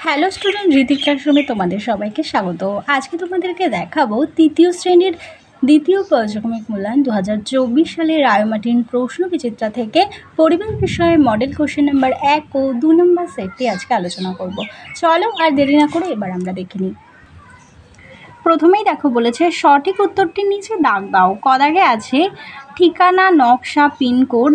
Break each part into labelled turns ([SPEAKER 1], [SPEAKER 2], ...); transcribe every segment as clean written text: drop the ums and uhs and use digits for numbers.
[SPEAKER 1] Hello student, Hrithik ক্লাসরুমে তোমাদের সবাইকে স্বাগত। আজকে তোমাদেরকে দেখাবো তৃতীয় শ্রেণীর দ্বিতীয় পর্যায়ক্রমিক মূল্যায়ন 2024 সালের রায়মার্টিন প্রশ্ন বিচিত্রা থেকে পরিবেশ বিষয়ে মডেল কোশ্চেন নাম্বার 1 ও 2 নম্বর সেটটি আজকে আলোচনা করব। চলো আর দেরি না করে এবার আমরা দেখে নিই। প্রথমেই দেখো বলেছে সঠিক উত্তরটির নিচে দাগ দাও। কদাগে আছে ঠিকানা, নকশা, পিনকোড,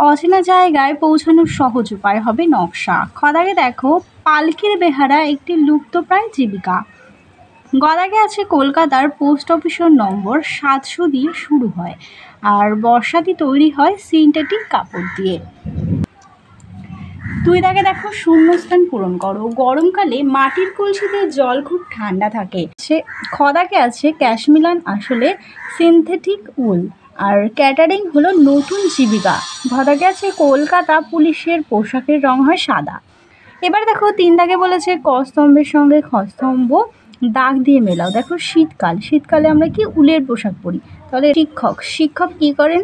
[SPEAKER 1] অচেনা জায়গায় পৌঁছানোর সহজ উপায় হবে নকশা। খদাগে দেখো পালকির বেহারা একটি লুপ্তপ্রায় জীবিকা। গদাগে আছে কলকাতার পোস্ট অফিসের নম্বর 700 দিয়ে শুরু হয়, আর বর্ষাতি তৈরি হয় সিনথেটিক কাপড় দিয়ে। দুই দাগে দেখো শূন্যস্থান পূরণ করো। গরমকালে মাটির কলসিতে জল খুব ঠান্ডা থাকে। খদাগে আছে ক্যাশমিলান আসলে সিনথেটিক উল, আর ক্যাটারিং হলো নতুন জীবিকা। ঘদাগে আছে কলকাতা পুলিশের পোশাকের রং হয় সাদা। এবার দেখো 3 দাগে বলেছে ক স্তম্ভের সঙ্গে খ স্তম্ভ দাগ দিয়ে মেলাও। দেখো শীতকালে আমরা কি উলের পোশাক পরি, তাহলে শিক্ষক কি করেন?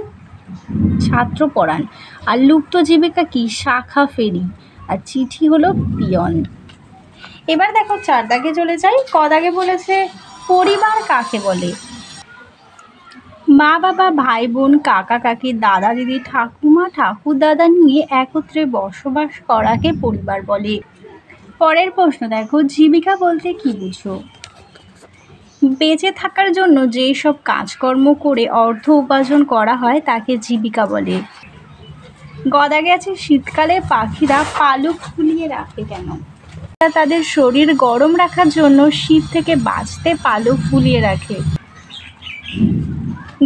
[SPEAKER 1] ছাত্র পড়ান। আর লুপ্ত জীবিকা কি? শাখা ফেরি। আর চিঠি হলো পিয়ন। এবার দেখো 4 দাগে চলে যাই। ক দাগে বলেছে পরিবার কাকে বলে? মা বাবা, ভাই বোন, কাকা কাকি, দাদা দিদি, ঠাকুমা ঠাকুর দাদা নিয়ে একত্রে বসবাস করাকে পরিবার বলে। পরের প্রশ্ন দেখো জীবিকা বলতে কি বুঝো? বেঁচে থাকার জন্য যেই সব কাজকর্ম করে অর্থ উপার্জন করা হয় তাকে জীবিকা বলে। গদাগে আছে শীতকালে পাখিরা পালক ফুলিয়ে রাখে কেন? তাদের শরীর গরম রাখার জন্য শীত থেকে বাঁচতে পালক ফুলিয়ে রাখে।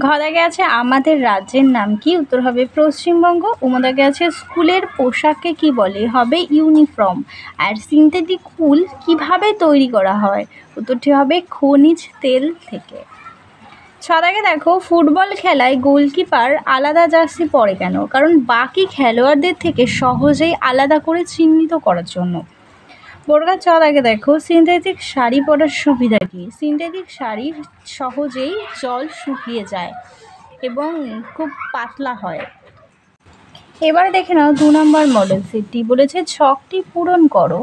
[SPEAKER 1] ঘদাগে আছে আমাদের রাজ্যের নাম কি? উত্তর হবে পশ্চিমবঙ্গ। উমদাগে আছে স্কুলের পোশাককে কি বলে? হবে ইউনিফর্ম। আর সিনথেটিক উল কিভাবে তৈরি করা হয়? উত্তরটি হবে খনিজ তেল থেকে। ছদাগে দেখো ফুটবল খেলায় গোলকিপার আলাদা জার্সি পরে কেন? কারণ বাকি খেলোয়াড়দের থেকে সহজেই আলাদা করে চিহ্নিত করার জন্য। বোরগার ছদাগে দেখো সিনথেটিক শাড়ি পরার সুবিধা কি? সিনথেটিক শাড়ি সহজেই জল শুকিয়ে যায় এবং খুব পাতলা হয়। এবার দেখে নাও 2 নম্বর মডেল সেটটি। বলেছে ছকটি পূরণ করো।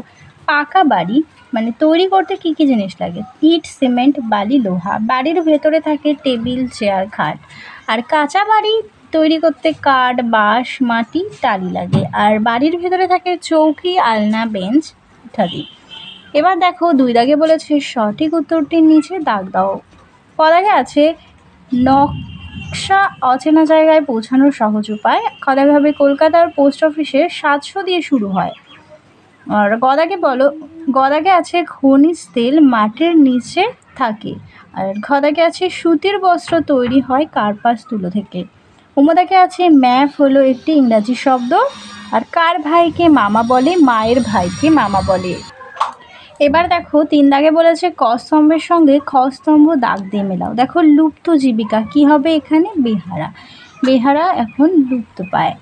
[SPEAKER 1] পাকা বাড়ি মানে তৈরি করতে কি কি জিনিস লাগে? ইট, সিমেন্ট, বালি, লোহা। বাড়ির ভেতরে থাকে টেবিল, চেয়ার, খাট। আর কাঁচা বাড়ি তৈরি করতে কাঠ, বাঁশ, মাটি, টালি লাগে। আর বাড়ির ভেতরে থাকে চৌকি, আলনা, বেঞ্চ ইত্যাদি। এবার দেখো 2 দাগে বলেছে সঠিক উত্তরটির নিচে দাগ দাও। ক দাগে আছে নকশা অচেনা জায়গায় পৌঁছানোর সহজ উপায়। খ দাগে হবে কলকাতার পোস্ট অফিসে 700 দিয়ে শুরু হয়। আর গদাগে আছে খনিজ তেল মাটির নিচে থাকে। আর ঘদাগে আছে সুতির বস্ত্র তৈরি হয় কার্পাস তুলো থেকে। উমদাগে আছে ম্যাপ হলো একটি ইংরাজি শব্দ। আর কার ভাইকে মামা বলে? মায়ের ভাইকে মামা বলে। এবার দেখো 3 দাগে বলেছে ক স্তম্ভের সঙ্গে খ স্তম্ভ দাগ দিয়ে মেলাও। দেখো লুপ্ত জীবিকা কি হবে এখানে? বেহারা এখন লুপ্ত পায়।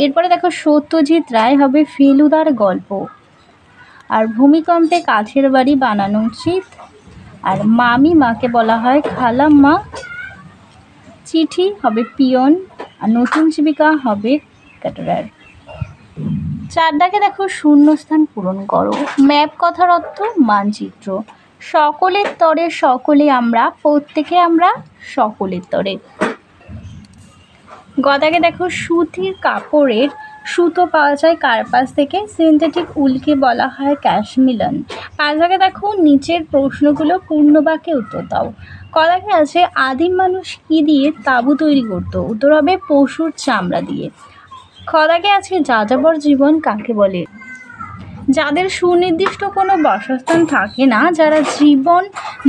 [SPEAKER 1] এরপরে দেখো সত্যজিৎ রায় হবে ফেলুদার গল্প। আর ভূমিকম্পে কাঠের বাড়ি বানানো উচিত। আর মামি মাকে বলা হয় খালাম্মা। চিঠি হবে পিয়ন। আর নতুন জীবিকা হবে ক্যাটারার। 4 দাগে দেখো শূন্যস্থান পূরণ করো। ম্যাপ কথার অর্থ মানচিত্র। সকলের তরে সকলে আমরা, প্রত্যেকে আমরা, সকলের তরে। গদাগে দেখো সুতির কাপড়ের সুতো পাওয়া যায় কার্পাস থেকে। সিনথেটিক উলকে বলা হয় ক্যাশমিলান। 5 দাগে দেখো নিচের প্রশ্নগুলো পূর্ণ বাক্যে উত্তর দাও। কদাগে আছে আদিম মানুষ কি দিয়ে তাঁবু তৈরি করত? উত্তর হবে পশুর চামড়া দিয়ে। খদাগে আছে যাযাবর জীবন কাকে বলে? যাদের সুনির্দিষ্ট কোনো বাসস্থান থাকে না, যারা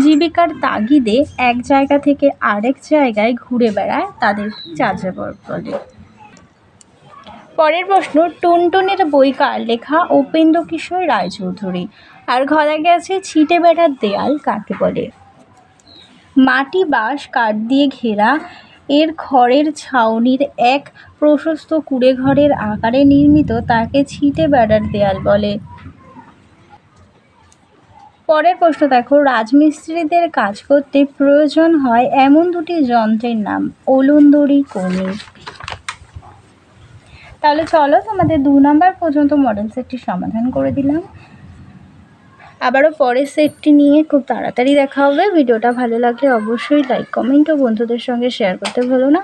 [SPEAKER 1] জীবিকার তাগিদে এক জায়গা থেকে আরেক জায়গায় ঘুরে বেড়ায়, তাদের যাযাবর বলে। পরের প্রশ্ন টুনটুনির বই কার লেখা? উপেন্দ্রকিশোর রায়চৌধুরী। আর ঘদাগে আছে ছিটে বেড়ার দেয়াল কাকে বলে? মাটি, বাঁশ, কাঠ দিয়ে ঘেরা এর খড়ের ছাউনির এক প্রশস্ত কুঁড়ে ঘরের আকারে নির্মিত তাকে ছিটে বেড়ার দেয়াল বলে। পরের প্রশ্ন দেখো রাজমিস্ত্রিদের কাজ করতে প্রয়োজন হয় এমন 2টি যন্ত্রের নাম। ওলন্দড়ি, কর্মী। তাহলে চলো তোমাদের 2 নম্বর পর্যন্ত মডেল সেটটি সমাধান করে দিলাম। আবারও পরের সেটটি নিয়ে খুব তাড়াতাড়ি দেখা হবে। ভিডিওটা ভালো লাগলে অবশ্যই লাইক, কমেন্ট ও বন্ধুদের সঙ্গে শেয়ার করতে ভুলো না।